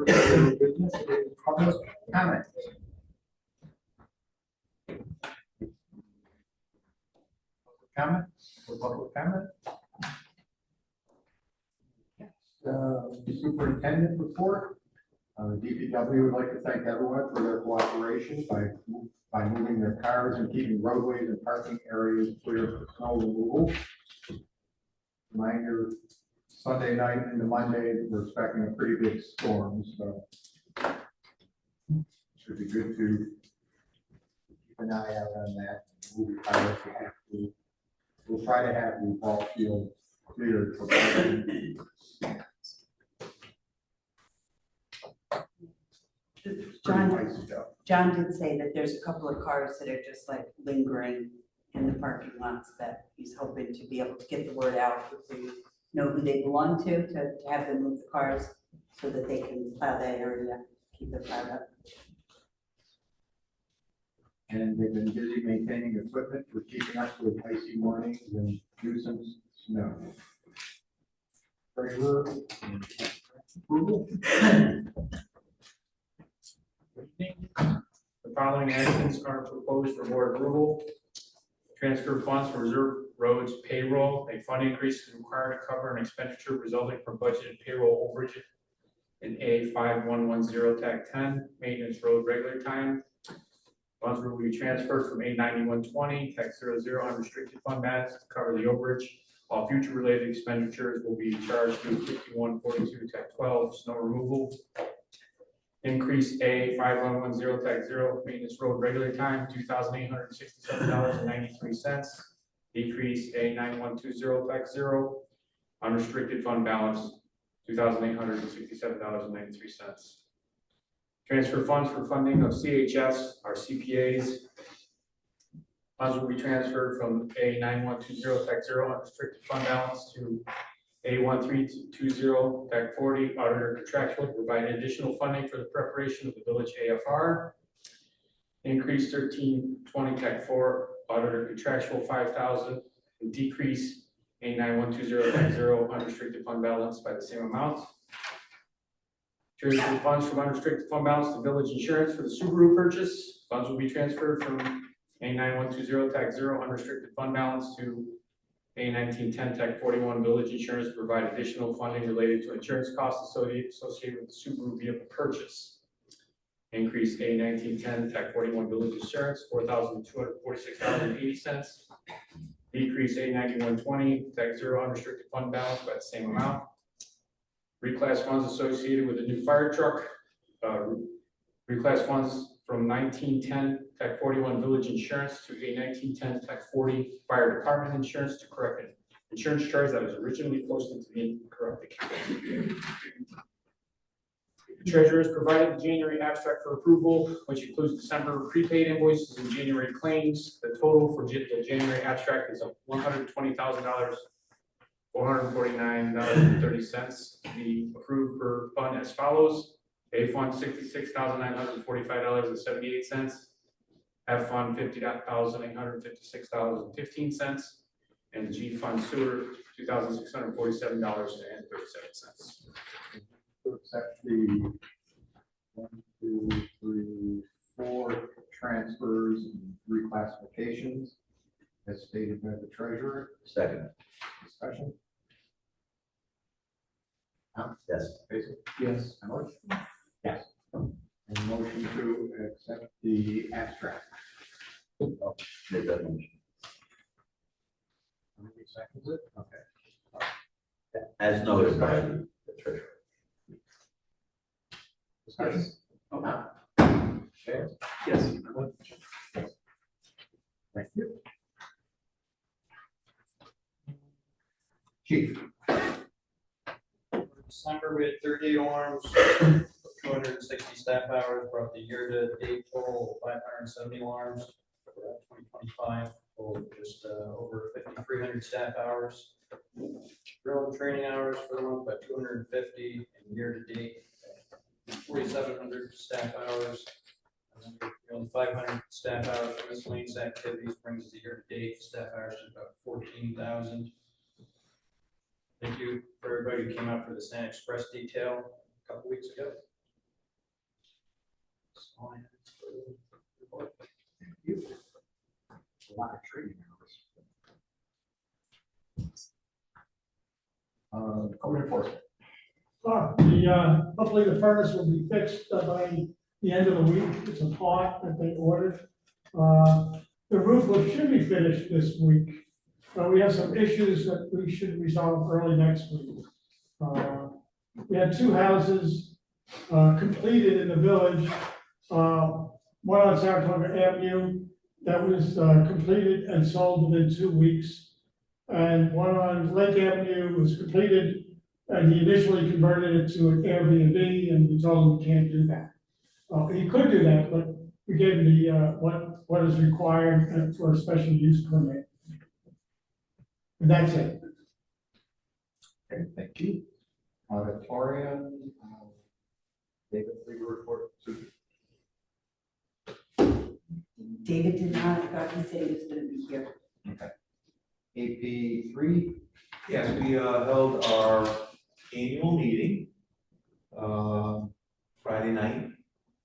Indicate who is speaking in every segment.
Speaker 1: Business, public comment. Comment or public comment? Superintendent report. The DPW would like to thank everyone for their cooperation by moving their cars and keeping roadways and parking areas clear for snow removal. Reminder, Sunday night into Monday, we're expecting a pretty big storm, so should be good to keep an eye out on that. We'll try to have the ball field cleared for parking.
Speaker 2: John did say that there's a couple of cars that are just like lingering in the parking lots that he's hoping to be able to get the word out if we know who they belong to have them move the cars so that they can plow that area, keep it plowed up.
Speaker 1: And they've been busy maintaining equipment for keeping us with icy mornings and nuisance snow. Treasurer, approval.
Speaker 3: The following actions are proposed for board approval. Transfer funds from reserve roads payroll. A fund increase is required to cover an expenditure resulting from budgeted payroll overage in A5110 TAC 10 maintenance road regular time. Funds will be transferred from A9120 TAC 00 unrestricted fund balance to cover the overage. All future related expenditures will be charged to 5142 TAC 12 snow removal. Increase A5110 TAC 0 maintenance road regular time $2,867.93. Decrease A9120 TAC 0 unrestricted fund balance $2,867.93. Transfer funds for funding of CHS, our CPAs. Funds will be transferred from A9120 TAC 0 unrestricted fund balance to A1320 TAC 40 auditor contractual to provide additional funding for the preparation of the village AFR. Increase 1320 TAC 4 auditor contractual 5,000 and decrease A9120 TAC 0 unrestricted fund balance by the same amount. Transfer funds from unrestricted fund balance to village insurance for the Subaru purchase. Funds will be transferred from A9120 TAC 0 unrestricted fund balance to A1910 TAC 41 village insurance to provide additional funding related to insurance costs associated with the Subaru vehicle purchase. Increase A1910 TAC 41 village insurance $4,246.80. Decrease A9120 TAC 0 unrestricted fund balance by the same amount. Reclass funds associated with a new fire truck. Reclass funds from 1910 TAC 41 village insurance to A1910 TAC 40 fire department insurance to correct an insurance charge that was originally posted to the incorrect account. The treasurer has provided the January abstract for approval, which includes December prepaid invoices and January claims. The total for the January abstract is $120,000. $449.30 to be approved per fund as follows. A fund $66,945.78. F fund $50,856.15, and the G fund sewer $2,647.37.
Speaker 1: To accept the 1, 2, 3, 4 transfers and reclassifications as stated by the treasurer.
Speaker 4: Second.
Speaker 1: Discussion.
Speaker 4: Yes.
Speaker 1: Basic. Yes. Emily? Yes. And motion to accept the abstract.
Speaker 4: Make that motion.
Speaker 1: Somebody seconds it? Okay.
Speaker 4: As noted by the treasurer.
Speaker 1: Discussion.
Speaker 4: Okay.
Speaker 1: Okay.
Speaker 4: Yes.
Speaker 1: Thank you. Chief.
Speaker 5: December, we had 38 alarms, 260 staff hours, brought the year-to-date total 570 alarms for 2025, total just over 5,300 staff hours. Drill and training hours for the month by 250, and year-to-date 4,700 staff hours. And then 500 staff hours for miscellaneous activities brings the year-to-date staff hours to about 14,000. Thank you for everybody who came out for the Sand Express detail a couple weeks ago. That's all I have for the report.
Speaker 1: A lot of training hours. Code enforcement.
Speaker 6: Hopefully the furnace will be fixed by the end of the week. It's a part that they ordered. The should be finished this week. We have some issues that we should resolve early next week. We had 2 houses completed in the village. One on Saratoga Avenue that was completed and sold within 2 weeks. And one on Lake Avenue was completed, and he initially converted it to an Airbnb, and we told him we can't do that. He could do that, but we gave him the, what is required for a special use permit. And that's it.
Speaker 1: Okay, thank you. Auditorium, David, legal report.
Speaker 2: David did not, I thought he said he was gonna be here.
Speaker 1: AP 3,
Speaker 4: Yes, we held our annual meeting Friday night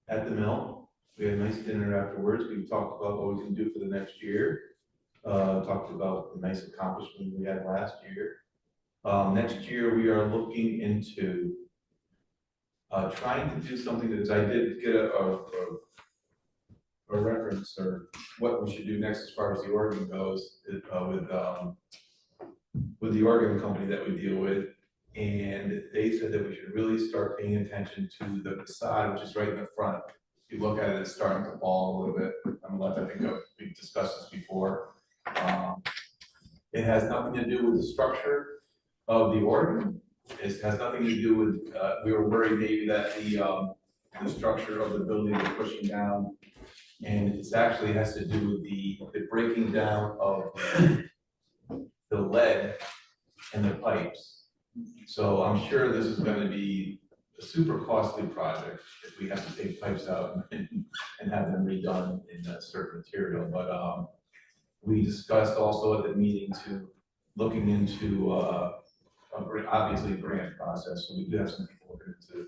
Speaker 4: at the mill. We had a nice dinner afterwards. We talked about what we can do for the next year. Talked about the nice accomplishment we had last year. Next year, we are looking into trying to do something that I did get a reference or what we should do next as far as the organ goes with the organ company that we deal with. And they said that we should really start paying attention to the facade, which is right in the front. If you look at it, it's starting to fall a little bit. I think we've discussed this before. It has nothing to do with the structure of the organ. It has nothing to do with, we were worried maybe that the structure of the building was pushing down. And it actually has to do with the breaking down of the lead and the pipes. So I'm sure this is going to be a super costly project if we have to take pipes out and have them redone in a certain material. But we discussed also at the meeting to looking into obviously a grant process. So we do have some people looking into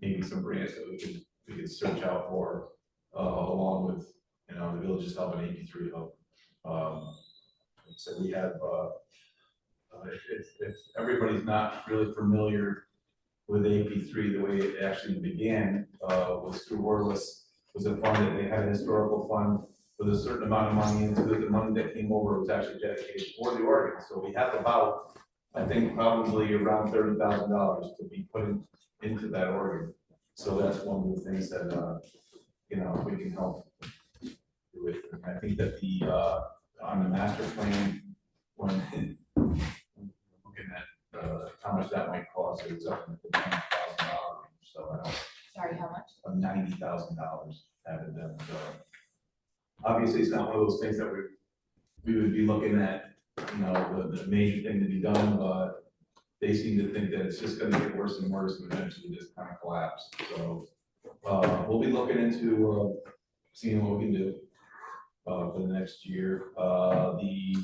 Speaker 4: maybe some grants that we could search out for along with the village's help and AP3 help. So we have if everybody's not really familiar with AP3, the way it actually began was through Wordless, was a fund that they had a historical fund with a certain amount of money into it. The money that came over was actually dedicated for the organ. So we have about, I think, probably around $30,000 to be put into that organ. So that's one of the things that we can help with. And I think that on the master plan, when looking at how much that might cost, it was up to $90,000. So
Speaker 7: Sorry, how much?
Speaker 4: $90,000 having done. So obviously, it's not one of those things that we would be looking at, the major thing to be done, but they seem to think that it's just going to get worse and worse and eventually just kind of collapse. So we'll be looking into seeing what we can do for the next year. The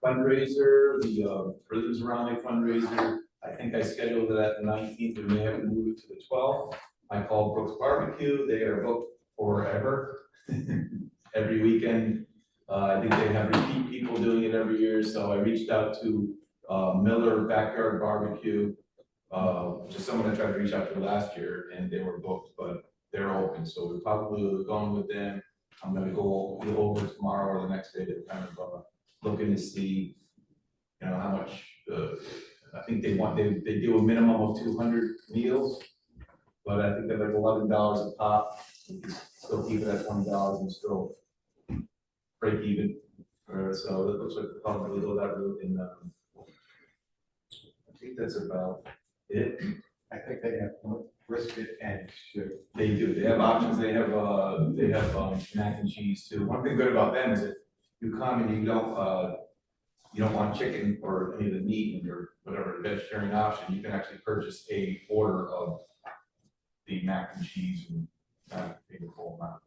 Speaker 4: fundraiser, the Rhythms Around Lake fundraiser, I think I scheduled it at the 19th. We may have to move it to the 12th. I called Brooks Barbecue. They are booked forever. Every weekend. I think they have repeat people doing it every year. So I reached out to Miller Backyard Barbecue, which is someone I tried to reach out to last year, and they were booked, but they're open. So we're probably going with them. I'm going to go over tomorrow or the next day to kind of looking to see, how much. I think they do a minimum of 200 meals, but I think they're like $11 a pop. You can still keep it at $20 and still break even. So it looks like the probably go that route. And I think that's about it.
Speaker 1: I think they have brisket and stew.
Speaker 4: They do. They have options. They have mac and cheese too. One thing good about them is that you come and you don't want chicken or any of the meat and your whatever vegetarian option. You can actually purchase a order of the mac and cheese and not take a full amount.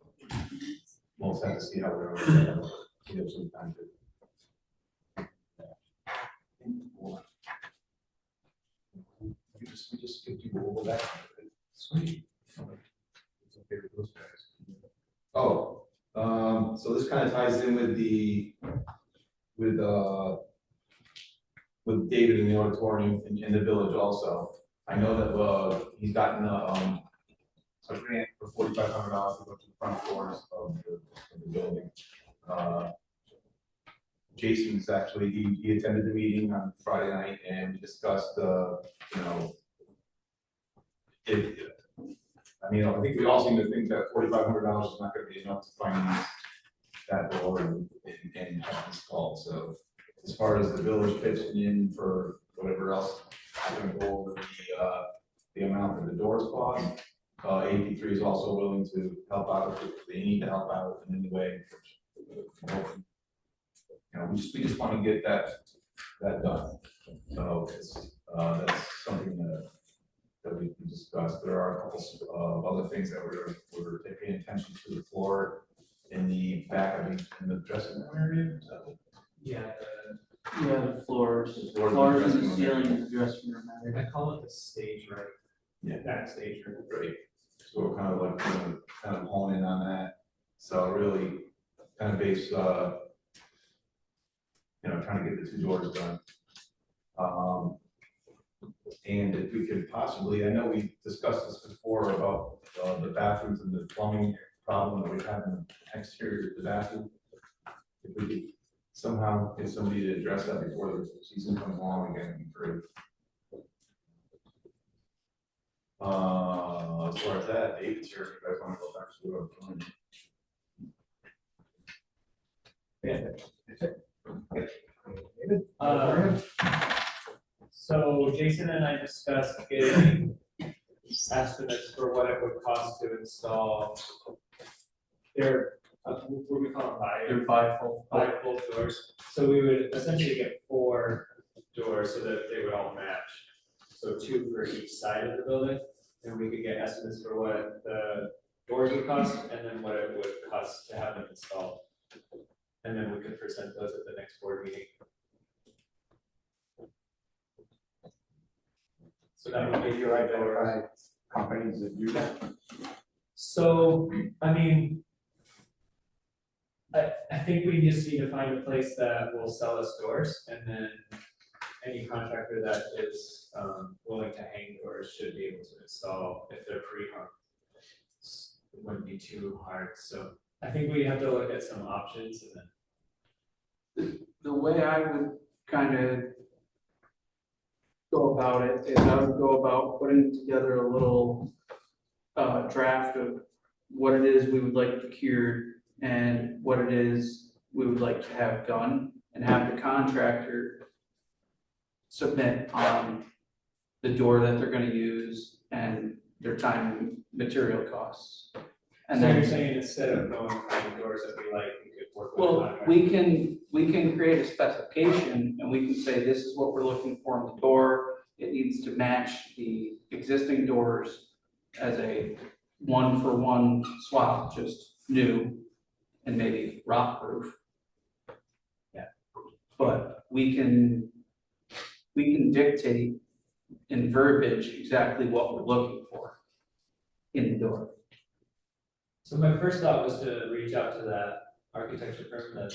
Speaker 4: We'll just have to see how we're going to give some time to. we just give people over that. Sweet. It's okay with those guys. Oh, so this kind of ties in with with David in the auditorium in the village also. I know that, he's gotten, a grant for $4,500 to go to the front doors of the building. Jason's actually, he attended the meeting on Friday night and we discussed, you know, I mean, I think we all seem to think that $4,500 is not gonna be enough to finance that door and have it installed, so as far as the village pitching in for whatever else, I'm gonna go over the amount that the doors cost. AP3 is also willing to help out if they need to help out in any way. You know, we just want to get that done. So it's, that's something that we can discuss. There are a couple of other things that we're paying attention to. The floor in the back, I mean, in the dressing room area.
Speaker 7: Yeah, the floors,
Speaker 4: Floors
Speaker 7: floors
Speaker 4: in the
Speaker 7: and the
Speaker 4: dressing room
Speaker 7: ceiling, the dressing room area.
Speaker 3: I call it the stage, right?
Speaker 4: Yeah.
Speaker 3: Backstage room.
Speaker 4: Right. So we're kind of like, kind of hone in on that. So really kind of base, you know, trying to get the 2 doors done. And if we could possibly, I know we discussed this before about the bathrooms and the plumbing problem that we have in the exterior of the bathroom. If we could somehow get somebody to address that before the season comes along again, it'd be great. As far as that, David's here, if you guys want to go back to what I'm
Speaker 8: So Jason and I discussed getting estimates for what it would cost to install their, what do we call them,
Speaker 7: They're bifold.
Speaker 8: doors. So we would essentially get 4 doors so that they would all match. So 2 for each side of the building, and we could get estimates for what the doors would cost and then what it would cost to have them installed. And then we could present those at the next board meeting. So that would be
Speaker 1: You identify companies that do that.
Speaker 8: So, I mean, I think we just need to find a place that will sell us doors, and then any contractor that is willing to hang doors should be able to install if they're pre-hung. It wouldn't be too hard, so I think we have to look at some options and then.
Speaker 7: The way I would kind of go about it is I would go about putting together a little draft of what it is we would like procured and what it is we would like to have done, and have the contractor submit on the door that they're gonna use and their time and material costs. And
Speaker 8: So
Speaker 7: then
Speaker 8: you're saying instead of going with the doors that we like, we could work with. a
Speaker 7: well,
Speaker 8: contractor?
Speaker 7: we can create a specification and we can say, this is what we're looking for in the door. It needs to match the existing doors as a 1-for-1 swap, just new and maybe rock proof.
Speaker 8: Yeah.
Speaker 7: But we can dictate in verbiage exactly what we're looking for in the door.
Speaker 8: So my first thought was to reach out to that architecture firm that,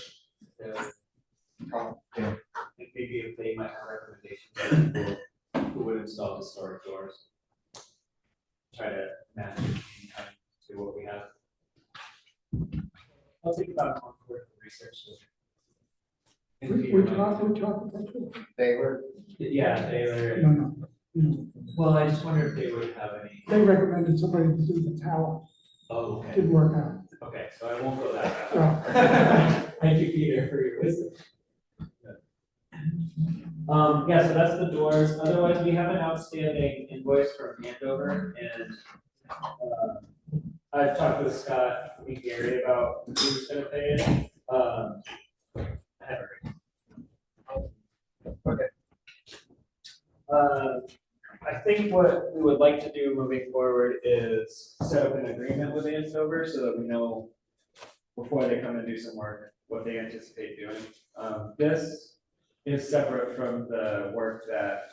Speaker 1: Yeah.
Speaker 8: and maybe if they might have recommendations for people who would install historic doors. Try to match it to what we have. I'll think about it more for research.
Speaker 6: We talked about it.
Speaker 1: They were,
Speaker 8: Yeah, they were,
Speaker 6: No.
Speaker 8: well, I just wonder if they would have any,
Speaker 6: They recommended somebody to do the tower,
Speaker 8: oh, okay,
Speaker 6: didn't work out.
Speaker 8: okay, so I won't go that
Speaker 6: No.
Speaker 8: route. Thank you, Peter, for your wisdom. Yeah, so that's the doors. Otherwise, we have an outstanding invoice from Andover, and I've talked with Scott and Gary about who's gonna pay it. I haven't heard. Okay. I think what we would like to do moving forward is set up an agreement with Andover so that we know before they come and do some work, what they anticipate doing. This is separate from the work that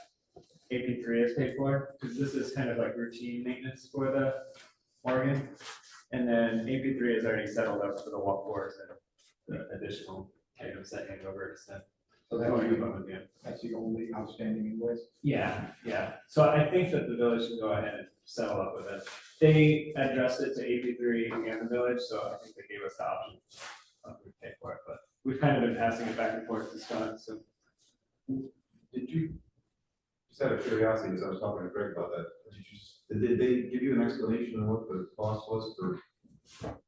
Speaker 8: AP3 is paid for, because this is kind of like routine maintenance for the Morgan. And then AP3 is already settled up for the walkboards and the additional items that hang over extent.
Speaker 1: So
Speaker 8: Going above and beyond.
Speaker 1: that's the only outstanding invoice.
Speaker 8: Yeah, yeah. So I think that the village should go ahead and settle up with it. They addressed it to AP3 and the village, so I think they gave us the option of who would pay for it, but we've kind of been passing it back and forth to Scott, so.
Speaker 4: Did you, just out of curiosity, because I was talking to Greg about that, did they give you an explanation of what the cost was for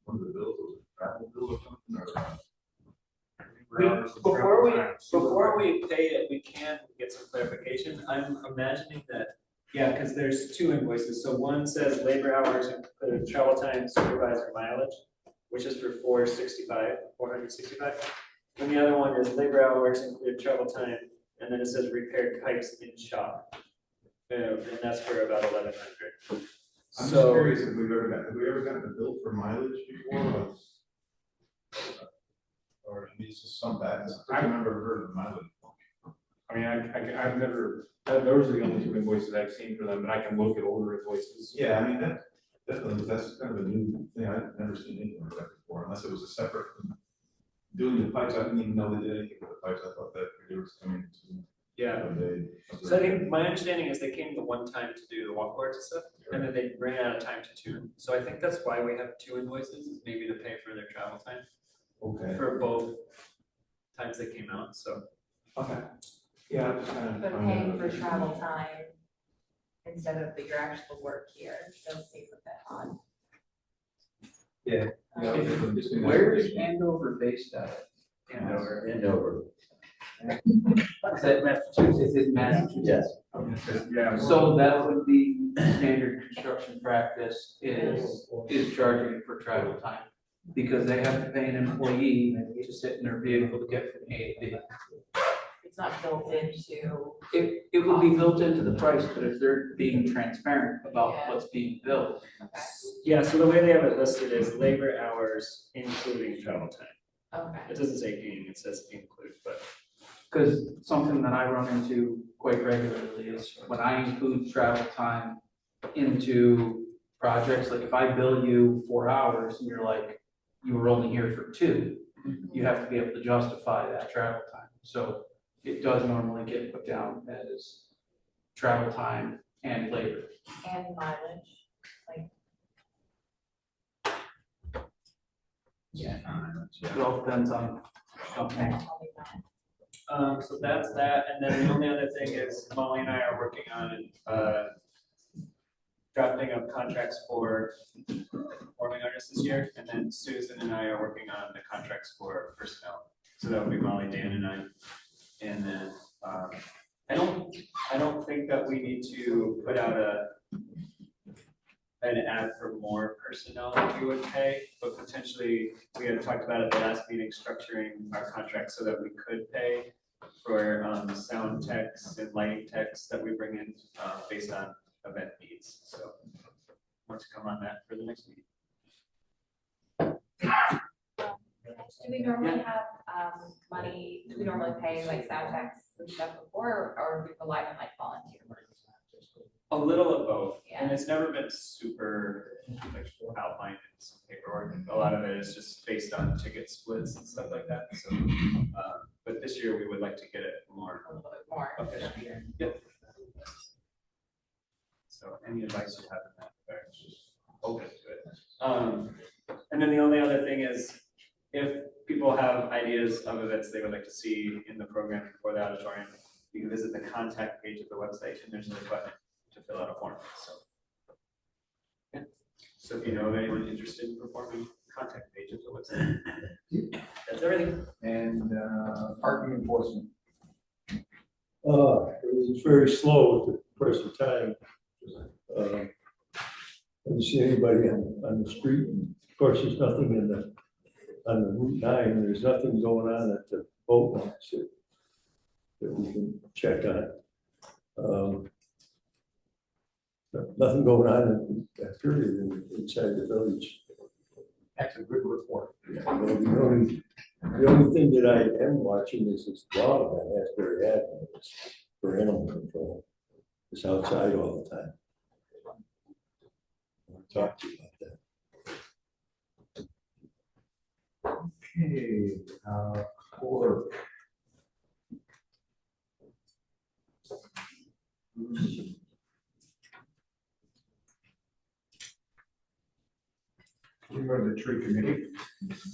Speaker 4: one of the bills, was it a travel bill or something, or?
Speaker 8: Before we pay it, we can get some clarification. I'm imagining that, yeah, because there's two invoices. So one says labor hours include travel time, supervisor mileage, which is for 465. And the other one is labor hours include travel time, and then it says repaired pipes in shop. And that's for about 1,100.
Speaker 4: I'm just
Speaker 8: So,
Speaker 4: curious if we've ever gotten a bill for mileage before? Or at least some bad, I've never heard of mileage.
Speaker 3: I mean, I've never, those are the only two invoices I've seen for them, but I can look at older invoices.
Speaker 4: Yeah, I mean, that's kind of a new thing, I've never seen anything like that before, unless it was a separate. Doing the pipes, I didn't even know they did anything with the pipes, I thought that they were coming to.
Speaker 8: yeah. So I think my understanding is they came the one time to do the walkboards and stuff, and then they ran out of time to tune. So I think that's why we have two invoices, is maybe to pay for their travel time
Speaker 4: Okay.
Speaker 8: for both times they came out, so.
Speaker 4: Okay. Yeah, I'm just kind of.
Speaker 9: But paying for travel time instead of your actual work here does seem a bit odd.
Speaker 4: Yeah.
Speaker 7: Where is Andover based at?
Speaker 8: Andover.
Speaker 7: Is that Massachusetts? Is it Massachusetts?
Speaker 3: Yeah.
Speaker 7: So that would be standard construction practice is charging for travel time. Because they have to pay an employee to sit in their vehicle to get from A to B.
Speaker 9: It's not built into,
Speaker 7: It would be built into the price, but if they're being transparent about
Speaker 9: Yeah.
Speaker 7: what's being billed.
Speaker 9: okay,
Speaker 8: Yeah, so the way they have it listed is labor hours including travel time.
Speaker 9: okay.
Speaker 8: It doesn't say being, it says include, but.
Speaker 7: Because something that I run into quite regularly is when I include travel time into projects, like if I bill you 4 hours and you're like, you were only here for 2, you have to be able to justify that travel time. So it does normally get put down as travel time and labor.
Speaker 9: And mileage, like,
Speaker 7: It all depends on company.
Speaker 9: I'll be fine.
Speaker 8: So that's that, and then the only other thing is Molly and I are working on, drafting up contracts for performing artists this year, and then Susan and I are working on the contracts for personnel. So that would be Molly, Dan, and I. And then, I don't think that we need to put out an ad for more personnel that we would pay, but potentially, we had talked about at the last meeting, structuring our contracts so that we could pay for sound techs and lighting techs that we bring in based on event needs. So more to come on that for the next meeting.
Speaker 9: Do we normally have, money, do we normally pay like sound techs and stuff before, or we rely on like volunteer work?
Speaker 8: A little of both, and
Speaker 9: Yeah.
Speaker 8: it's never been super like outlined in some paperwork. A lot of it is just based on ticket splits and stuff like that. So, but this year we would like to get it more
Speaker 9: A little bit more.
Speaker 8: official. Yep. So any advice you have in that regard, just open to it. And then the only other thing is, if people have ideas of events they would like to see in the program for the auditorium, you can visit the contact page of the website, and there's a button to fill out a form, so. Yeah. So if you know of anyone interested in performing, contact page of the website. That's everything.
Speaker 1: And parking enforcement.
Speaker 10: It's very slow at the present time. I didn't see anybody on the street, and of course, there's nothing on the Route 9, there's nothing going on at the boat launch that we can check on. Nothing going on at period inside the village.
Speaker 1: That's a good report.
Speaker 10: The only thing that I am watching is this law that Asbury Avenue for animal control. It's outside all the time. I'll talk to you about that.
Speaker 1: Okay, clerk. We go to the tree committee.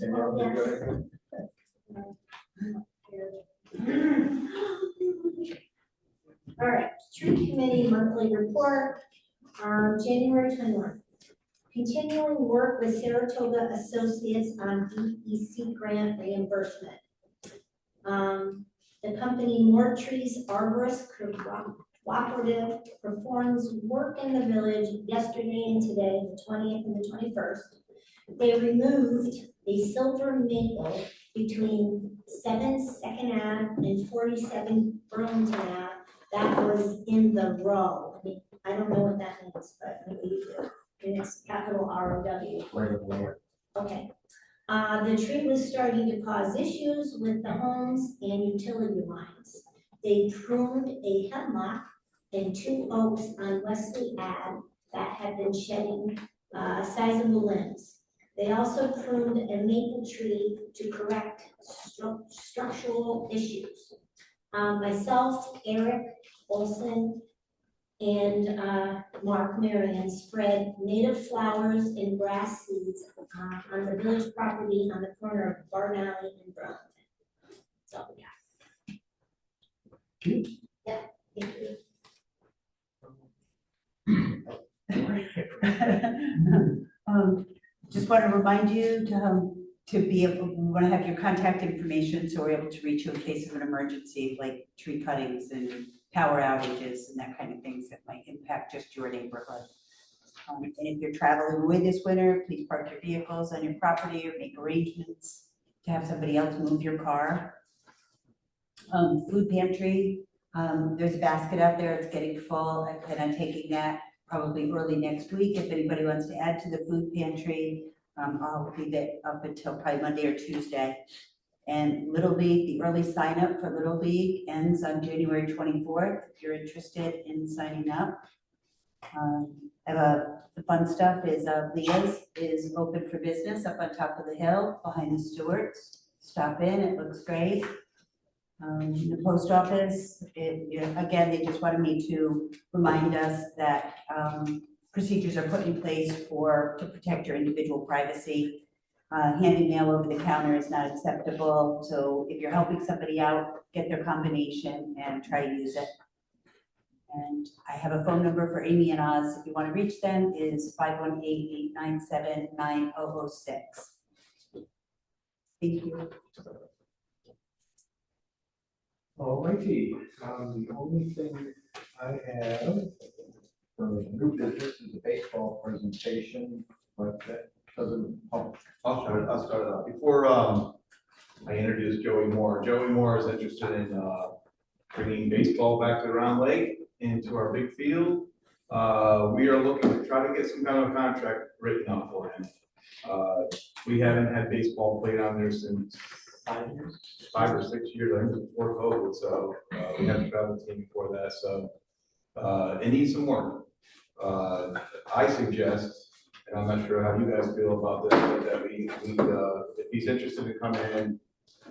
Speaker 1: Danielle, you got anything?
Speaker 11: All right, tree committee monthly report, January 21. Continuing work with Saratoga Associates on DEC grant reimbursement. The company More Trees Arborist Cooperative performs work in the village yesterday and today, the 20th and the 21st. They removed a silver maple between 7 Second Ave and 47 Burlington Ave that was in the row. I don't know what that means, but maybe you do. And it's capital ROW. Okay. The tree was starting to cause issues with the homes and utility lines. They pruned a hemlock and 2 oaks on Wesley Ave that had been shedding sizable limbs. They also pruned a maple tree to correct structural issues. Myself, Eric Olson, and Mark Marion spread native flowers and grass seeds on the village property on the corner of Barn Alley and Burlington. That's all we got. Yeah, thank you.
Speaker 2: Just want to remind you to be able, we want to have your contact information so we're able to reach you in case of an emergency, like tree cuttings and power outages and that kind of things that might impact just your neighborhood. And if you're traveling away this winter, please park your vehicles on your property or make arrangements to have somebody else move your car. Food pantry, there's a basket out there, it's getting full. I plan on taking that probably early next week. If anybody wants to add to the food pantry, I'll leave it up until probably Monday or Tuesday. And Little League, the early sign up for Little League ends on January 24th. If you're interested in signing up. The fun stuff is Leah's is open for business up on top of the hill behind the Stewarts. Stop in, it looks great. The post office, again, they just wanted me to remind us that procedures are put in place to protect your individual privacy. Handing mail over the counter is not acceptable, so if you're helping somebody out, get their combination and try to use it. And I have a phone number for Amy and Oz, if you want to reach them, is 518-897-9006. Thank you.
Speaker 1: All righty, the only thing I have for new business is a baseball presentation, but that doesn't.
Speaker 4: I'll start it off. Before I introduce Joey Moore. Joey Moore is interested in bringing baseball back to Round Lake into our big field. We are looking to try to get some kind of a contract written up for him. We haven't had baseball played on there since 5 or 6 years, I think before COVID, so we haven't traveled team before that, so it needs some work. I suggest, and I'm not sure how you guys feel about this, but that we if he's interested in coming in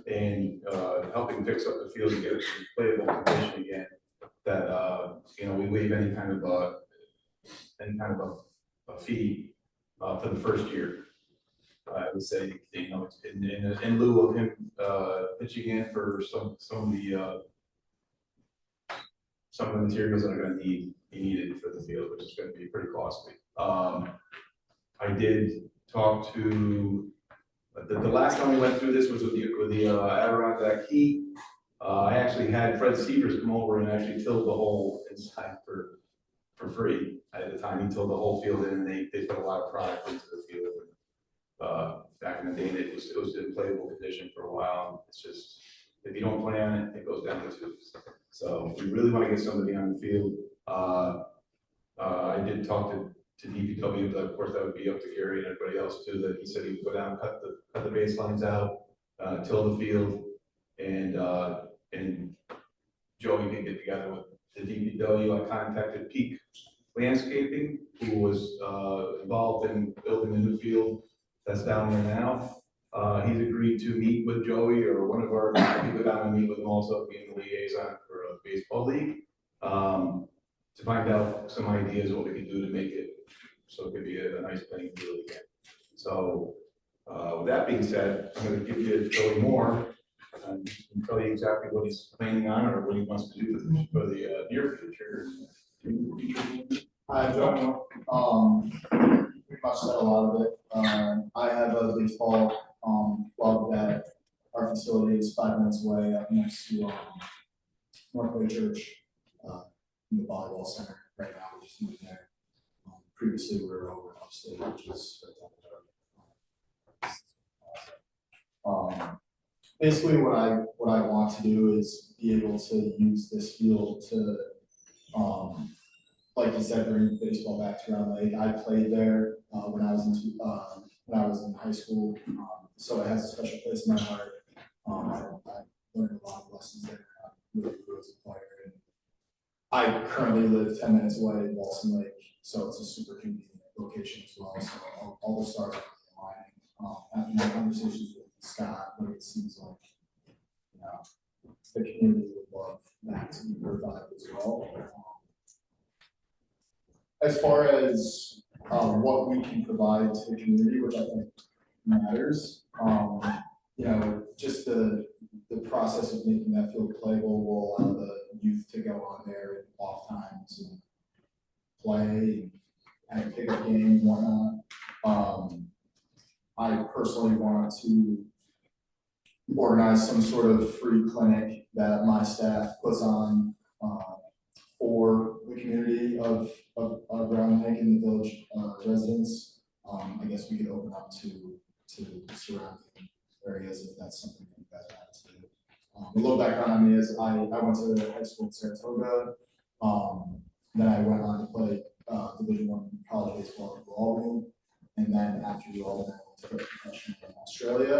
Speaker 4: and helping fix up the field and get it to playable condition again, that we waive any kind of a fee for the first year. I would say, in lieu of him pitching in for some of the materials that are going to be needed for the field, which is going to be pretty costly. I did talk to the last time we went through this was with the Adirondack Heat. I actually had Fred Severs come over and actually tilled the hole inside for free. At the time, he tilled the whole field in, and they put a lot of product into the field. Back in the day, it was in playable condition for a while. It's just, if you don't play on it, it goes down the tubes. So we really want to get somebody on the field. I did talk to DPW, but of course that would be up to Gary and everybody else too, that he said he would go down, cut the baselines out, till the field, and Joey can get together the DPW, I contacted Peak Landscaping, who was, involved in building the new field that's down there now. He's agreed to meet with Joey or one of our people down and meet with him also, being the liaison for a baseball league. To find out some ideas what we can do to make it, so it could be a nice playing field again. So, with that being said, I'm gonna give you Joey Moore, and he can tell you exactly what he's planning on or what he wants to do for the near future.
Speaker 12: Hi, John. Pretty much said a lot of it. I have a baseball club that our facility is 5 minutes away up next to Northway Church, in the volleyball center. Right now, we just moved there. Previously, we were over upstate, which is right down there. Basically, what I want to do is be able to use this field to, like you said, bring baseball back to Round Lake. I played there when I was in high school, so it has a special place in my heart. I learned a lot of lessons there. I really grew as a player. And I currently live 10 minutes away in Walson Lake, so it's a super convenient location as well. So all the stars are aligning. After my conversations with Scott, what it seems like, you know, the community would love that to be revived as well. As far as what we can provide to the community, which I think matters, you know, just the process of making that field playable will allow the youth to go on there at off times and play and pick up game and whatnot. I personally want to organize some sort of free clinic that my staff puts on for the community of Round Lake and the village residents. I guess we could open up to surrounding areas if that's something that you guys want to do. A little background on me is I went to high school in Saratoga. Then I went on to play Division I college baseball at Albany. And then after Albany, I went to play professional in Australia.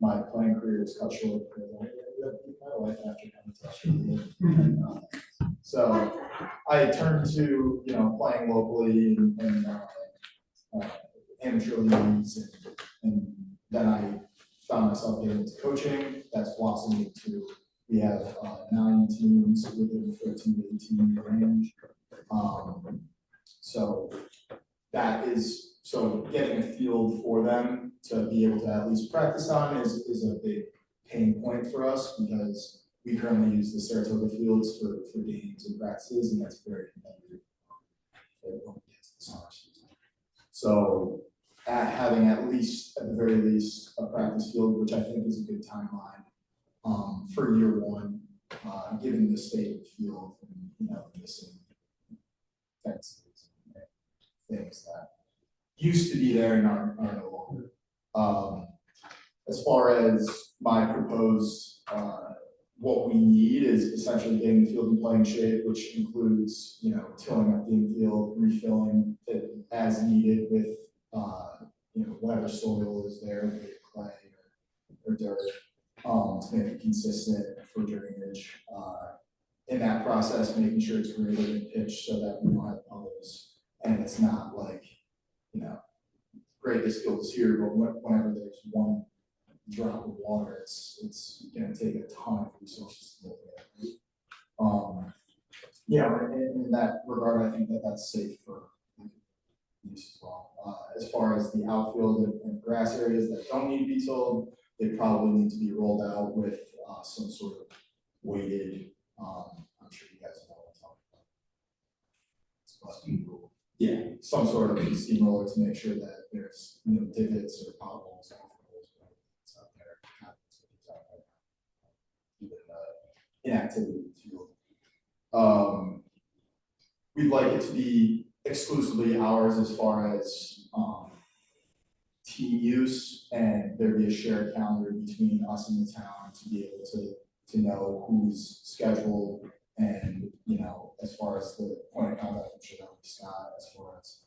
Speaker 12: My playing career was cut short because I met my wife after coming to Australia. So I turned to, you know, playing locally and amateur leagues, and then I found myself getting into coaching. That's blossomed into, we have 9 teams within 13 to 18 range. So that is, so getting a field for them to be able to at least practice on is a big pain point for us, because we currently use the Saratoga fields for games and practices, and that's very competitive when we get to the summer season. So having at the very least, a practice field, which I think is a good timeline for year one, given the state of the field and, you know, missing fences and things that used to be there and are no longer. As far as my proposed what we need is essentially getting the field in playing shape, which includes, you know, tilling up the infield, refilling it as needed with, you know, whatever soil is there, be it clay or dirt, to make it consistent for drainage. In that process, making sure it's graded and pitched so that we don't have puddles, and it's not like, you know, great, this field is here, but whenever there's one drop of water, it's gonna take a ton of resources to look at it. Yeah, in that regard, I think that's safe for use as well. As far as the outfield and grass areas that don't need to be tilled, they probably need to be rolled out with some sort of weighted, I'm sure you guys know what I'm talking about. Yeah, some sort of steamroller to make sure that there's, you know, divots or potholes out there, even inactivity in the field. We'd like it to be exclusively ours as far as team use, and there'd be a shared calendar between us and the town to be able to know who's scheduled, and, you know, as far as the point of contact, I'm sure that would be Scott, as far as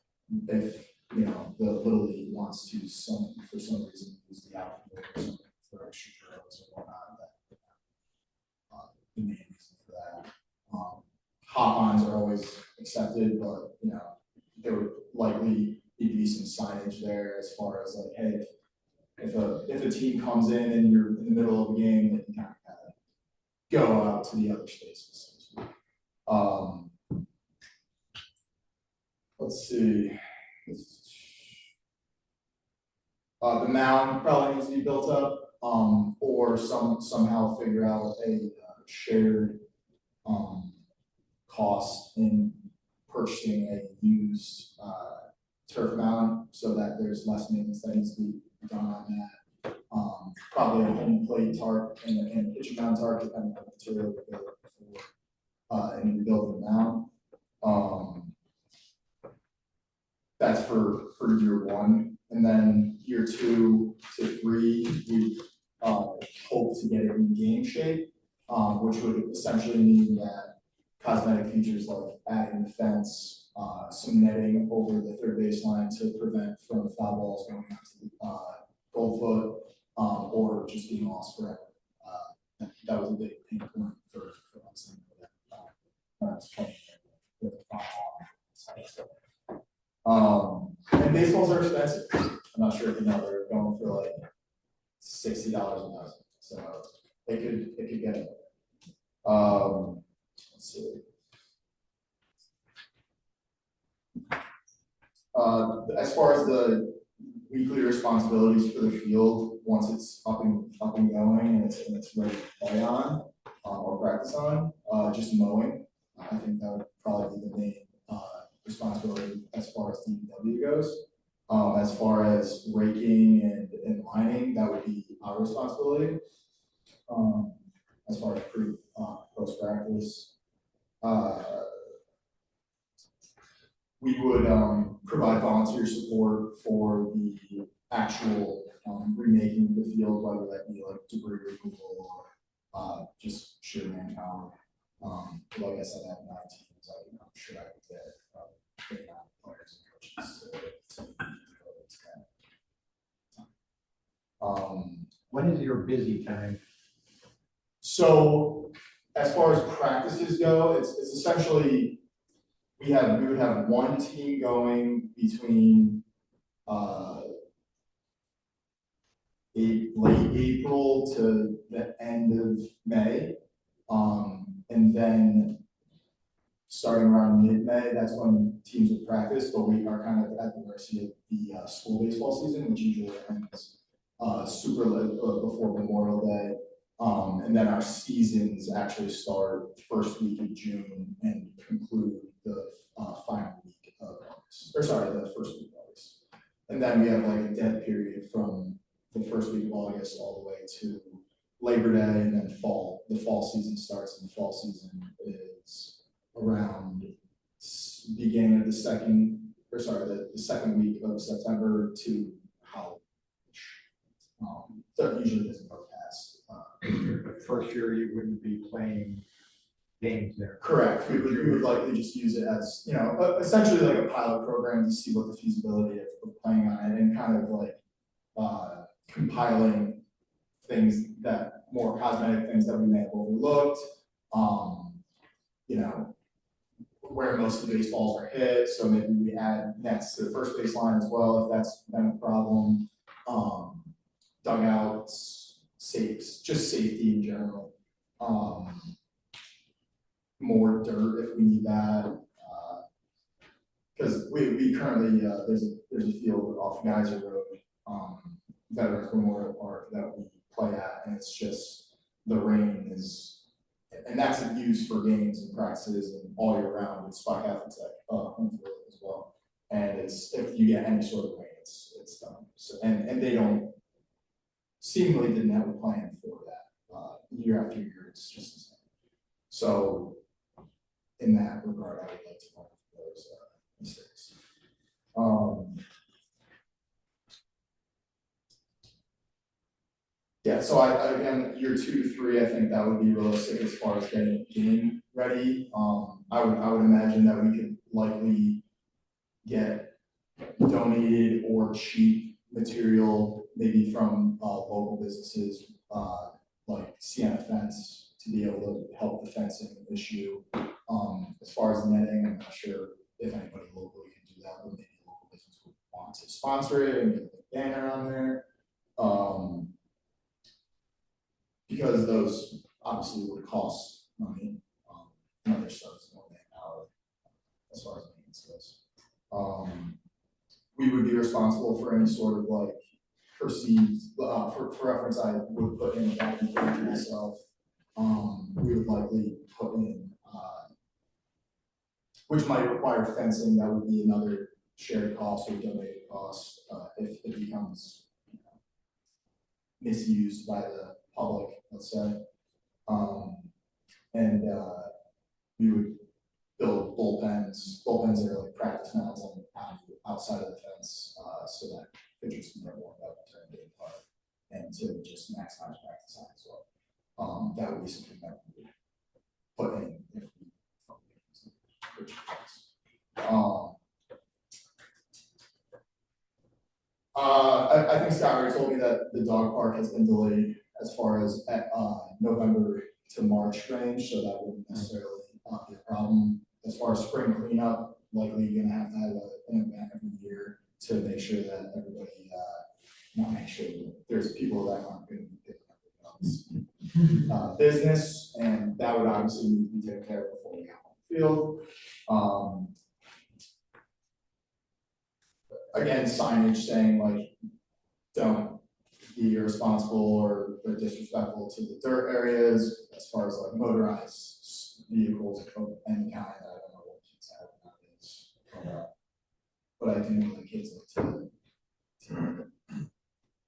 Speaker 12: if, you know, the Little League wants to for some reason use the outfield or something for extra drills or whatnot, that the main reason for that. hop-ons are always accepted, but, you know, there would likely need to be some signage there as far as like, hey, if a team comes in and you're in the middle of a game, then you kind of go out to the other spaces. Let's see. The mound probably needs to be built up, or somehow figure out a shared cost in purchasing a used turf mound so that there's less maintenance that needs to be done on that. Probably a home plate tarp and a pitching mound tarp, depending on the material and rebuilding the mound. That's for year one, and then year 2 to 3, we hope to get it in game shape, which would essentially mean that cosmetic features like adding the fence, some netting over the third baseline to prevent from foul balls going out to the goal foot, or just being lost forever. That was a big pain point for us. And baseballs are expensive. I'm not sure if you know, they're going for like $60 a dozen, so it could get it. Let's see. As far as the weekly responsibilities for the field, once it's up and going and it's ready to play on or practice on, just mowing. I think that would probably be the main responsibility as far as DPW goes. As far as raking and lining, that would be our responsibility. As far as post practice, we would provide volunteer support for the actual remaking of the field, whether that be like debris removal or just sheer manpower. Like I said, I have 9 teams. I'm sure I could get players and coaches to
Speaker 1: When is your busy time?
Speaker 12: So as far as practices go, it's essentially we would have one team going between late April to the end of May, and then starting around mid-May, that's when teams would practice, but we are kind of at the mercy of the school baseball season, which usually ends super late before Memorial Day. And then our seasons actually start first week of June and conclude the final week of August, or sorry, the first week of August. And then we have like a dead period from the first week of August all the way to Labor Day, and then the fall season starts, and the fall season is around beginning of the second week of September to Halloween. That usually doesn't go past.
Speaker 1: First year, you wouldn't be playing games there.
Speaker 12: Correct. We would likely just use it as, you know, essentially like a pilot program to see what the feasibility of playing on it, and kind of like compiling things more cosmetic things that we may have overlooked. You know, where most of the baseballs are hit, so maybe we add nets to the first baseline as well if that's been a problem. Dugouts, safes, just safety in general. More dirt if we need that. Because we currently there's a field off Geyser Road, Veterans Memorial Park, that we play at, and it's just the rain is, and that's used for games and practices and all year round. It's Spot Catholic home field as well, and if you get any sort of rain, it's done. So and they don't seemingly didn't have a plan for that year after year. It's just the same. So in that regard, I would like to point out those mistakes. Yeah, so again, year 2 to 3, I think that would be realistic as far as getting game ready. I would imagine that we could likely get donated or cheap material, maybe from local businesses like Sienna Fence, to be able to help the fencing issue. As far as netting, I'm not sure if anybody locally can do that, but maybe a local business would want to sponsor it and get the banner on there. Because those obviously would cost money, another stuff is more than hour, as far as maintenance goes. We would be responsible for any sort of like perceived, for reference, I would put in a vacuum cleaner myself. We would likely put in, which might require fencing, that would be another shared cost or donated cost, if it becomes, you know, misused by the public, let's say. We would build bullpens are like practice mounds on outside of the fence, so that pitchers can get warmed up during the part, and to just maximize practice time as well. That would be something that we would put in if we. I think Scott already told me that the dog park has been delayed as far as November to March range, so that wouldn't necessarily be a problem. As far as spring cleanup, likely you're gonna have to have an event every year to make sure that everybody, not make sure, there's people that aren't gonna be picking up the business, and that would obviously need to be taken care of before we got on the field. Again, signage saying like, don't be irresponsible or disrespectful to the dirt areas, as far as like motorized vehicles of any kind. I don't know what kids have nowadays, but I do know the kids like to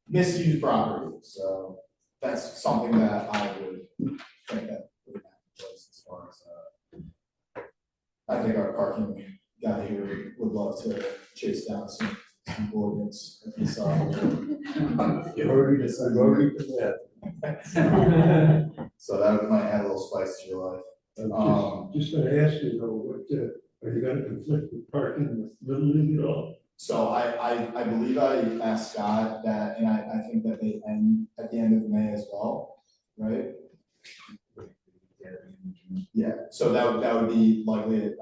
Speaker 12: misuse property, so that's something that I would think that would have in place as far as I think our parking guy here would love to chase down some ordinance if he saw it.
Speaker 10: I've already done that.
Speaker 12: So that might add a little spice to your life.
Speaker 10: Just gonna ask you though, what, are you gonna conflict with parking with Little League at all?
Speaker 12: So I believe I asked Scott that, and I think that they end at the end of May as well, right? Yeah, so that would be likely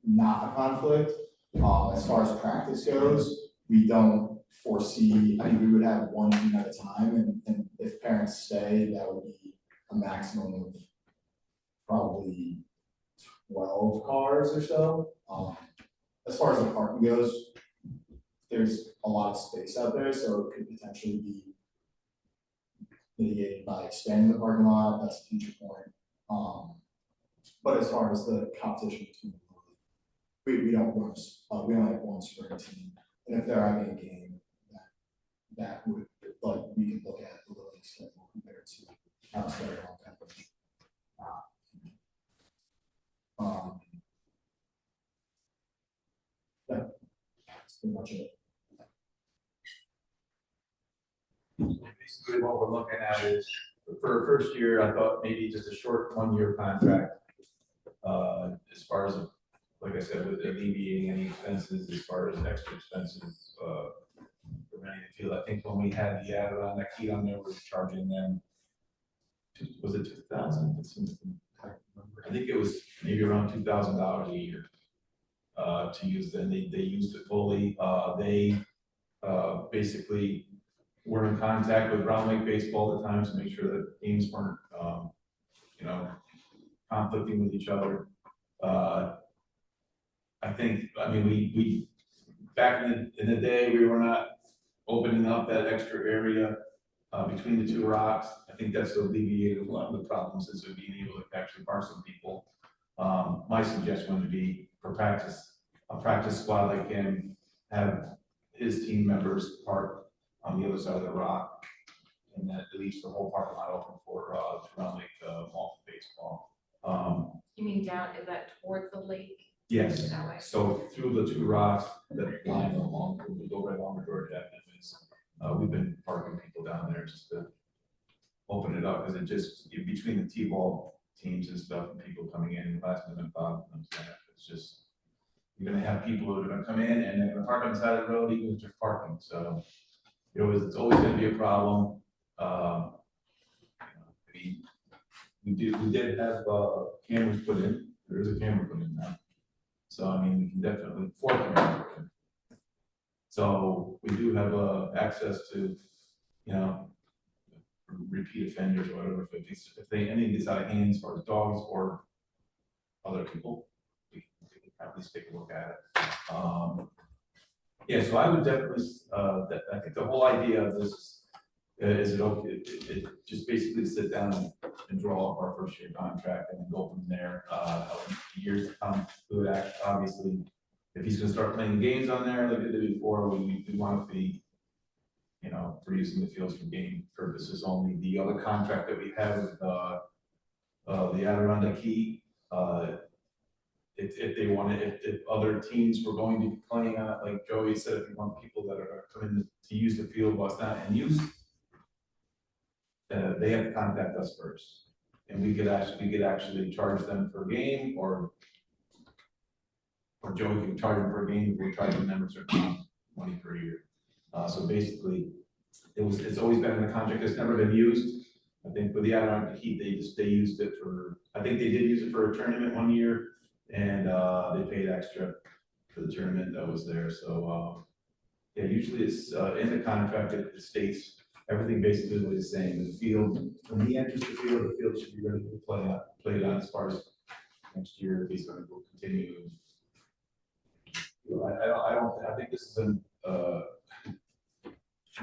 Speaker 12: not a conflict. As far as practice goes, we don't foresee, I think we would have one team at a time, and if parents stay, that would be a maximum of probably 12 cars or so. As far as the parking goes, there's a lot of space out there, so it could potentially be mitigated by expanding the parking lot. That's a future point. But as far as the competition between we don't run, we only have one spring team, and if they're having a game, that would, like, we can look at the league schedule compared to outside of all competition. Yeah, that's pretty much it.
Speaker 4: Basically, what we're looking at is, for first year, I thought maybe just a short 1-year contract. As far as, like I said, with alleviating any expenses, as far as extra expenses, for renting the field. I think when we had the added on, that key on there, we were charging them, was it 2,000? I think it was maybe around $2,000 a year to use them. They used it fully. They basically were in contact with Brown Lake Baseball at the time to make sure that games weren't, you know, conflicting with each other. I think, I mean, we back in the day, we were not opening up that extra area between the two rocks. I think that's alleviated a lot of the problems as of being able to actually park some people. My suggestion would be for a practice squad like him, have his team members park on the other side of the rock, and that leaves the whole parking lot open for Brown Lake Mall baseball.
Speaker 9: You mean down, is that towards the lake?
Speaker 4: Yes,
Speaker 9: That way.
Speaker 4: so through the two rocks that line along, we go right along the George Avenue. We've been parking people down there just to open it up, because it just, between the T-ball teams and stuff, and people coming in, last minute thought, it's just, you're gonna have people who are gonna come in and they're gonna park on the side of the road, even if they're parking, so it's always gonna be a problem. We did have cameras put in there is a camera put in now. So, I mean, we can definitely, 4 cameras put in. So we do have, access to, you know, repeat offenders or whatever, if any of these out of hand as far as dogs or other people, we can at least take a look at it. Yeah, so I would definitely, I think the whole idea of this is it just basically sit down and draw up our first year contract and then go from there. Years to come, we would obviously, if he's gonna start playing games on there like they did before, we want to be, you know, for using the fields for game purposes only. The other contract that we have with the Adirondack Heat, if they wanted, if other teams were going to be playing on it, like Joey said, if you want people that are coming to use the field while it's not in use, they have to contact us first, and we could actually charge them per game, or Joey can charge them per game if we charge them a certain amount of money per year. So basically, it's always been in the contract. It's never been used. I think with the Adirondack Heat, they used it for. I think they did use it for a tournament one year, and they paid extra for the tournament that was there. So yeah, usually it's in the contract. It states everything basically the same. The field, when he enters the field should be ready to play on as far as next year if he's going to go continue. I think this is a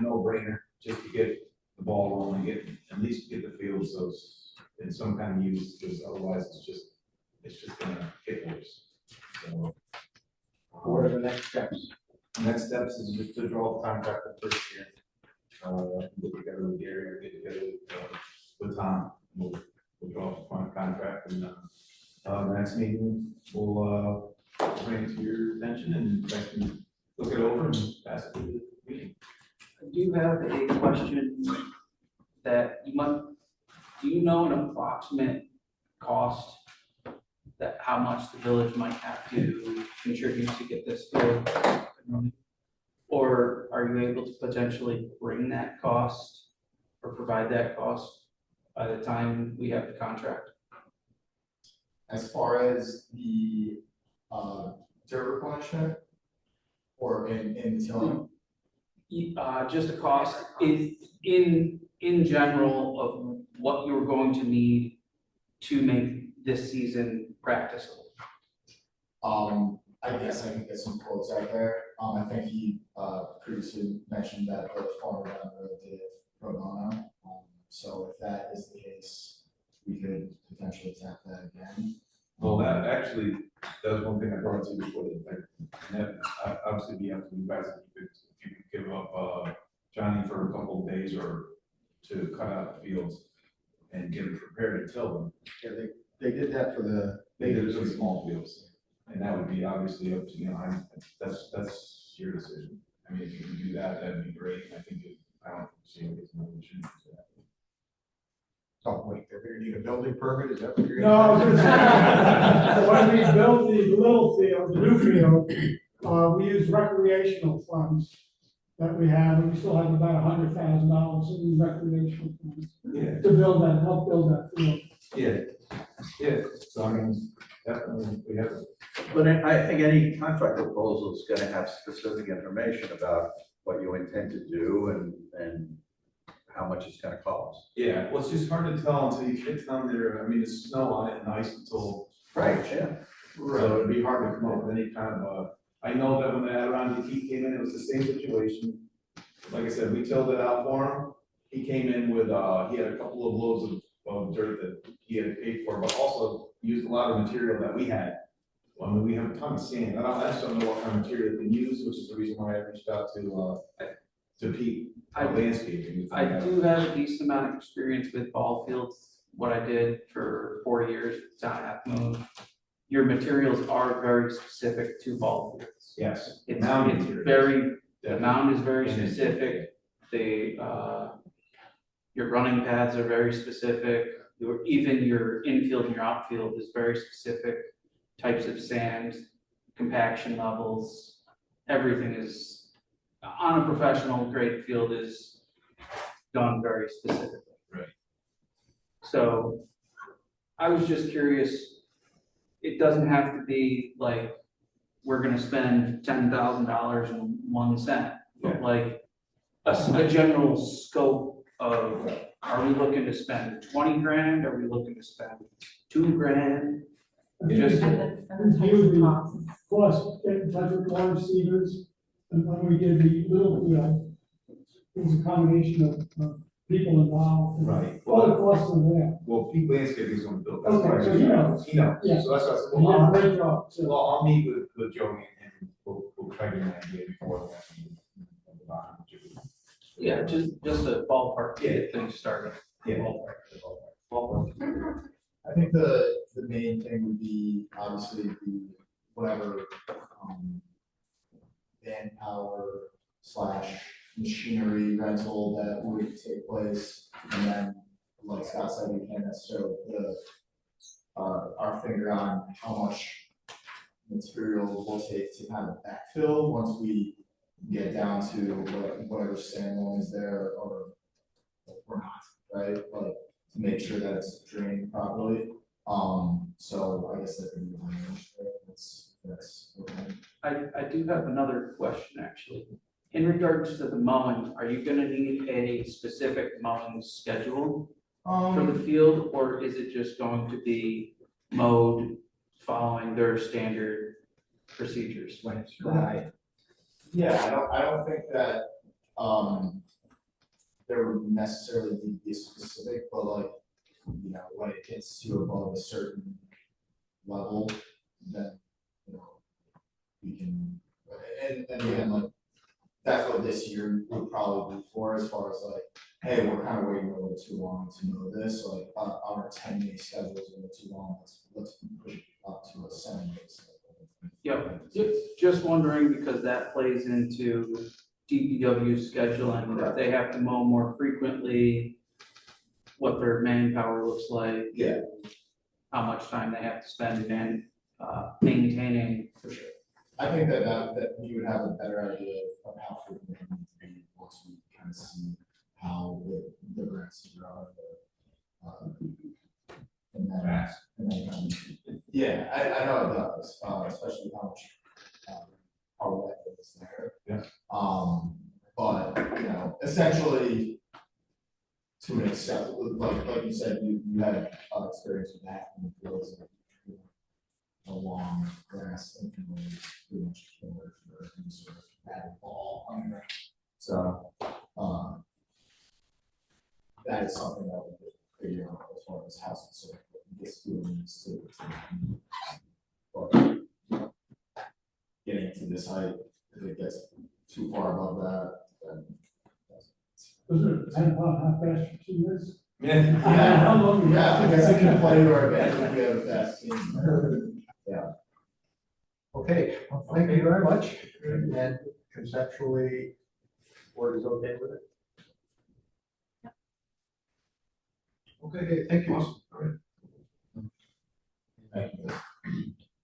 Speaker 4: no-brainer just to get the ball rolling, at least get the field so it's in some kind of use, because otherwise it's just gonna get worse. So,
Speaker 1: What are the next steps?
Speaker 4: next steps is just to draw the contract the first year. Get together with Gary, or get together with Tom. We'll draw up a contract, and the next meeting we'll bring it to your attention, and you guys can look it over and pass it to the meeting.
Speaker 7: I do have a question that do you know an approximate cost that how much the village might have to contribute to get this field? Or are you able to potentially bring that cost or provide that cost by the time we have the contract?
Speaker 12: As far as the dirt replenishment or in tilling?
Speaker 7: Just a cost in general of what you're going to need to make this season practicable.
Speaker 12: I guess I can get some quotes out there. I think he previously mentioned that the farmer down the road did pro bono. So if that is the case, we could potentially tap that again.
Speaker 4: Well, that was one thing I brought to you before, that obviously be up to you guys if you could give up Johnny for a couple of days or to cut out the fields and get it prepared to till them.
Speaker 1: Yeah, they did that for the.
Speaker 4: They did it for the small fields, and that would be obviously up to, you know, that's your decision. I mean, if you can do that, that'd be great. I think I don't see any reason why we shouldn't do that.
Speaker 1: Oh, wait, they're gonna need a building permit, is that what you're
Speaker 6: No, I was
Speaker 1: gonna
Speaker 6: gonna say, when we built the little field, the new field, we used recreational funds that we have, and we still have about $100,000 in recreational funds
Speaker 4: Yeah.
Speaker 6: to help build that field.
Speaker 4: Yeah, so I mean, definitely, we have.
Speaker 13: But I think any contract proposal is gonna have specific information about what you intend to do and how much it's gonna cost.
Speaker 4: Yeah, well, it's just hard to tell until you get down there. I mean, it's snow on it and ice until.
Speaker 13: Right, yeah.
Speaker 4: So it'd be hard to come up with any kind of I know that when the Adirondack Heat came in, it was the same situation. Like I said, we tilled it out for him. He came in with, he had a couple of loads of dirt that he had paid for, but also used a lot of material that we had. I mean, we have a ton of sand. I just don't know what kind of material they use, which is the reason why I reached out to Pete, landscaping.
Speaker 7: I do have a decent amount of experience with ball fields, what I did for 4 years with John Half Moon. Your materials are very specific to ball fields.
Speaker 4: Yes.
Speaker 7: It's
Speaker 4: materials.
Speaker 7: the mound is very specific. Your running pads are very specific. Even your infield and your outfield is very specific. Types of sand, compaction levels, everything is, on a professional grade field, is done very specifically.
Speaker 4: Right.
Speaker 7: So I was just curious, it doesn't have to be like, we're gonna spend $10,000 and 1 cent. But like, a general scope of, are we looking to spend 20 grand, are we looking to spend 2 grand? Just,
Speaker 9: And then
Speaker 6: Review the
Speaker 9: costs.
Speaker 6: cost, get in touch with Lawrence Stevens, and when we did the little, it was a combination of people involved.
Speaker 4: Right.
Speaker 6: All the costs are there.
Speaker 4: Well, Pete Landscape is on the bill.
Speaker 6: Okay, so he knows.
Speaker 4: He knows,
Speaker 6: Yeah.
Speaker 4: so that's what I said,
Speaker 6: He
Speaker 4: well,
Speaker 6: did a
Speaker 4: I'll,
Speaker 6: great job, so.
Speaker 4: well, I'll meet with Joey and we'll try to get an idea before the next meeting.
Speaker 7: yeah, just a ballpark to get things started.
Speaker 4: Yeah.
Speaker 7: Ballpark.
Speaker 12: I think the main thing would be obviously the whatever, manpower / machinery rental that would take place. And then, like Scott said, we can't necessarily put our finger on how much material will take to kind of backfill once we get down to whatever standalone is there or not, right? Like, to make sure that it's drained properly. So I guess that could be one range there. That's okay.
Speaker 7: I do have another question, actually. In regards to the mowing, are you gonna need a specific mowing schedule for the field? Or is it just going to be mowed following their standard procedures?
Speaker 12: Right. Yeah, I don't think that, there would necessarily need to be specific, but like, when it gets to above a certain level, then, we can, and again, like, that's what this year would probably be for, as far as like, hey, we're kind of waiting a little too long to know this, like, our 10-day schedule is a little too long, let's push it up to a 7-day schedule.
Speaker 7: Yep, just wondering because that plays into DPW scheduling, if they have to mow more frequently, what their manpower looks like.
Speaker 12: Yeah.
Speaker 7: How much time they have to spend in maintaining.
Speaker 12: For sure. I think that we would have a better idea of how frequent it needs to be once we kind of see how the grass is growing. And then kind of, yeah, I know it does, especially how much, how wet it is there.
Speaker 4: Yeah.
Speaker 12: But, essentially, to an extent, like you said, you had experience with that in the fields. A long grass and pretty much killer for any sort of bad ball on the ground. So, that is something that we could figure out as far as how specific this field needs to. But getting into this height, if it gets too far above that, then.
Speaker 6: Does it depend upon how fast your team is?
Speaker 12: Yeah,
Speaker 6: How long you
Speaker 12: I
Speaker 6: have?
Speaker 12: guess I can play to our advantage if we have a fast team. Yeah.
Speaker 1: Okay, well, thank you very much, and conceptually, board is okay with it? Okay, thank you. All right.
Speaker 12: Thank you.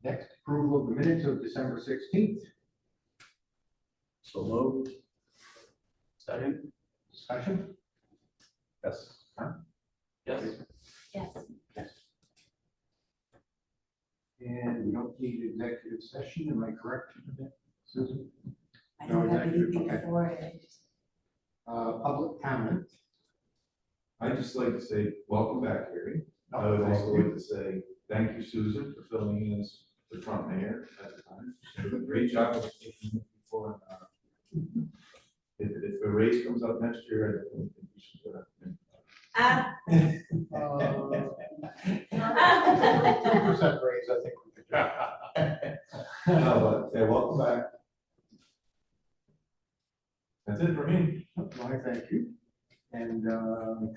Speaker 1: Next, approval of the minutes of December 16th.
Speaker 13: So moved.
Speaker 7: Second?
Speaker 1: Discussion?
Speaker 13: Yes.
Speaker 7: Yes.
Speaker 9: Yes.
Speaker 1: And we don't need executive session, am I correct, Susan?
Speaker 2: I don't have anything
Speaker 1: Okay.
Speaker 2: for it.
Speaker 1: Public comment.
Speaker 4: I'd just like to say, welcome back, Gary. I would also like to say, thank you, Susan, for filling in as the front mayor at the time. She did a great job of taking it before. If a raise comes up next year, I definitely think you should put up.
Speaker 1: 2% raise, I think we could do.
Speaker 4: No, but, yeah, welcome back. That's it for me.
Speaker 1: Why, thank you. And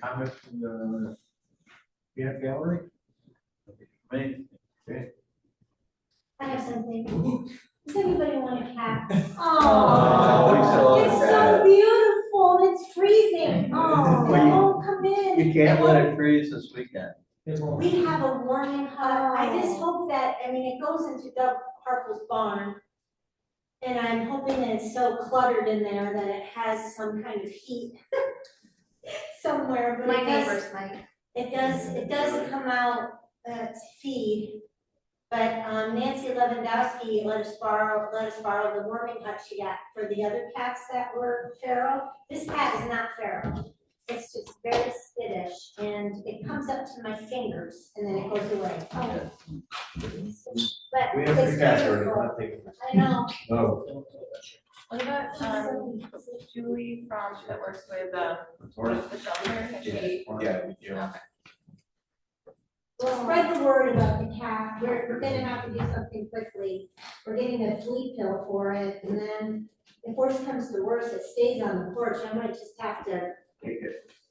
Speaker 1: comments from the peanut gallery?
Speaker 13: Me?
Speaker 1: Okay.
Speaker 11: I have something. Does anybody want a cat?
Speaker 13: Oh, we still
Speaker 11: Oh,
Speaker 13: have a
Speaker 11: it's
Speaker 13: cat.
Speaker 11: so beautiful, and it's freezing. Oh,
Speaker 13: Well, you-
Speaker 11: oh, come in.
Speaker 13: You can't let it freeze this weekend.
Speaker 11: We have a warming hut. I just hope that, it goes into Doug Harple's barn. And I'm hoping that it's so cluttered in there that it has some kind of heat somewhere, but
Speaker 9: My
Speaker 11: it does.
Speaker 9: neighbors might.
Speaker 11: It does come out to feed. But Nancy Lewandowski let us borrow the warming hut she got for the other cats that were feral. This cat is not feral. It's just very skittish, and it comes up to my fingers, and then it goes away. Oh. But
Speaker 4: We have
Speaker 11: it's
Speaker 4: 3 cats already, we're
Speaker 11: beautiful.
Speaker 4: not taking this.
Speaker 11: I know.
Speaker 4: No.
Speaker 9: What about, Julie from, that works with, the shelter, has she?
Speaker 4: Yeah.
Speaker 9: Okay.
Speaker 11: Well, spread the word about the cat. We're gonna have to do something quickly. We're getting a flea pill for it, and then if worse comes to worse, it stays on the porch. I might just have to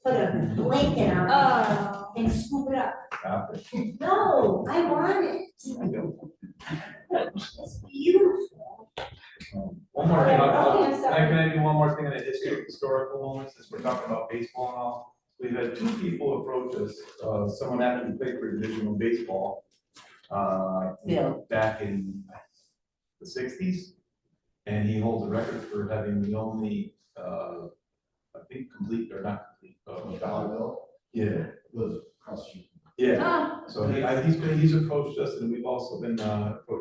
Speaker 11: put a blanket on it and scoop it up. No, I want it. It's beautiful.
Speaker 4: One more thing,
Speaker 11: Okay, I'm sorry.
Speaker 4: can I do one more thing in a historical moment, since we're talking about baseball and all? We've had 2 people approach us, someone actually played for Division I baseball, back in the 60s. And he holds a record for having the only, I think complete or not complete,
Speaker 12: Dollar bill.
Speaker 4: yeah.
Speaker 12: Live across the street.
Speaker 4: Yeah, so he's approached us, and we've also been,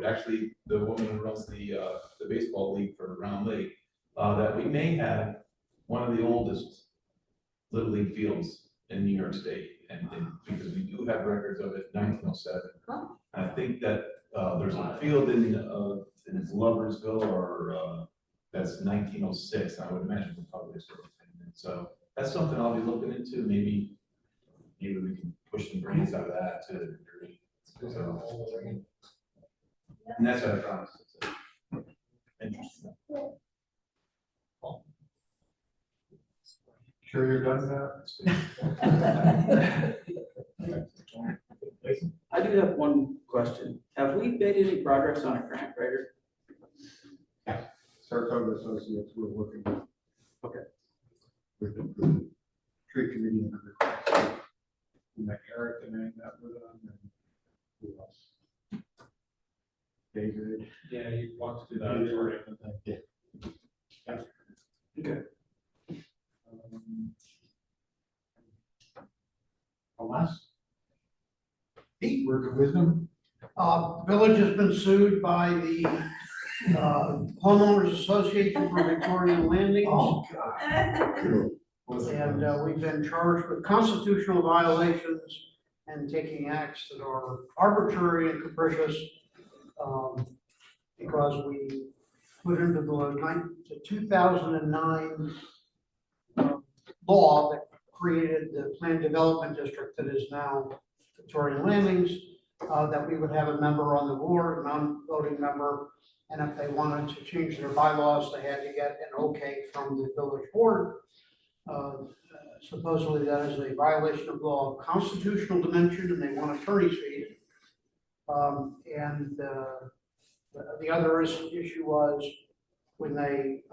Speaker 4: actually, the woman who runs the baseball league for Round Lake, that we may have one of the oldest Little League fields in New York State, and because we do have records of it, 1907. I think that, there's a field in it's Loversville, or, that's 1906, I would imagine the public sort of thing. And so that's something I'll be looking into, maybe we can push some grants out of that to a degree. So, and that's what I promised. Interesting.
Speaker 1: Sure you're done now?
Speaker 7: I do have one question. Have we made any progress on a grant writer?
Speaker 1: Saratoga Associates, we're working with.
Speaker 7: Okay.
Speaker 1: With the tree committee and other. We met Eric and I met with them, and who else? David.
Speaker 8: Yeah, you walked through that.
Speaker 1: Yeah.
Speaker 7: Okay.
Speaker 1: Alas? Pete, word of wisdom.
Speaker 6: Village has been sued by the homeowners association for Victorian Landings.
Speaker 1: Oh, God.
Speaker 6: And we've been charged with constitutional violations and taking acts that are arbitrary and capricious, because we put into the 2009 law that created the planned development district that is now Victorian Landings, that we would have a member on the board, a non-voting member, and if they wanted to change their bylaws, they had to get an okay from the village board. Supposedly that is a violation of law of constitutional dimension, and they want attorney's fees. The other issue was when they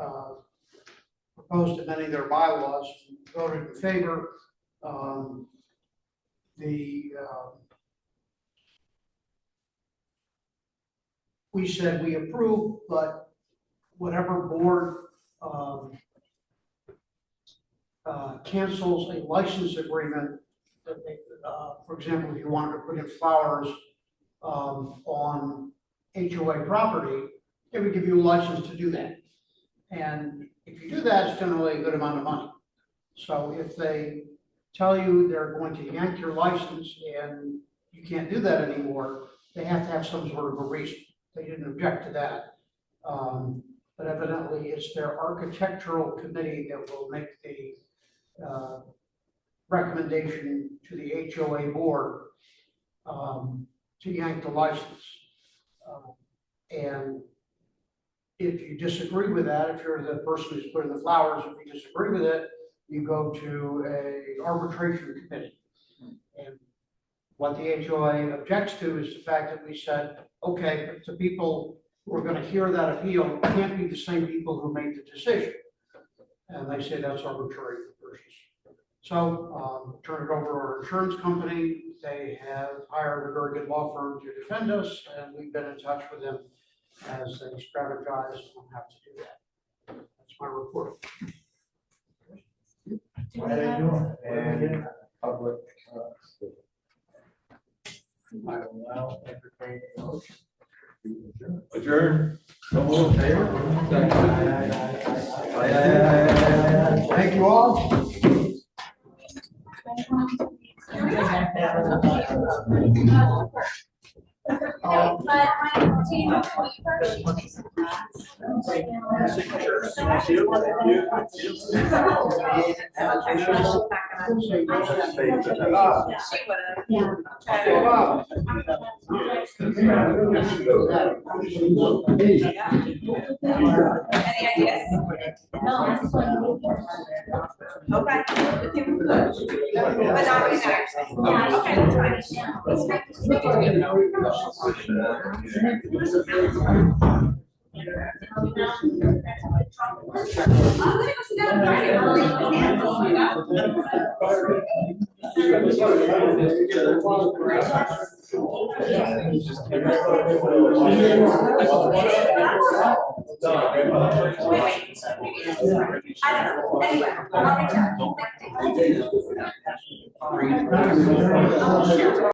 Speaker 6: proposed amending their bylaws, voted in favor. We said we approve, but whatever board cancels a license agreement, that they, for example, if you wanted to put in flowers on HOA property, they would give you a license to do that. And if you do that, it's generally a good amount of money. So if they tell you they're going to yank your license and you can't do that anymore, they have to have some sort of a reason. They didn't object to that. But evidently it's their architectural committee that will make the recommendation to the HOA board to yank the license. And if you disagree with that, if you're the person who's putting the flowers, if you disagree with it, you go to a arbitration committee. And what the HOA objects to is the fact that we said, okay, but the people who are going to hear that appeal can't be the same people who made the decision. And they say that's arbitrary versus. So turn it over to our insurance company. They have hired a very good law firm to defend us, and we've been in touch with them as they strategize on how to do that. That's my report.
Speaker 1: What are they doing? And public.
Speaker 3: I will now entertain a motion.
Speaker 13: Adjourn.
Speaker 1: Thank you all.
Speaker 9: But my team, first, she takes some Any ideas?
Speaker 11: No, I just want to.
Speaker 9: Okay. But not right now. Okay, that's fine. That's great. I'm gonna go sit down and write I don't know. Anyway, I'll reach out.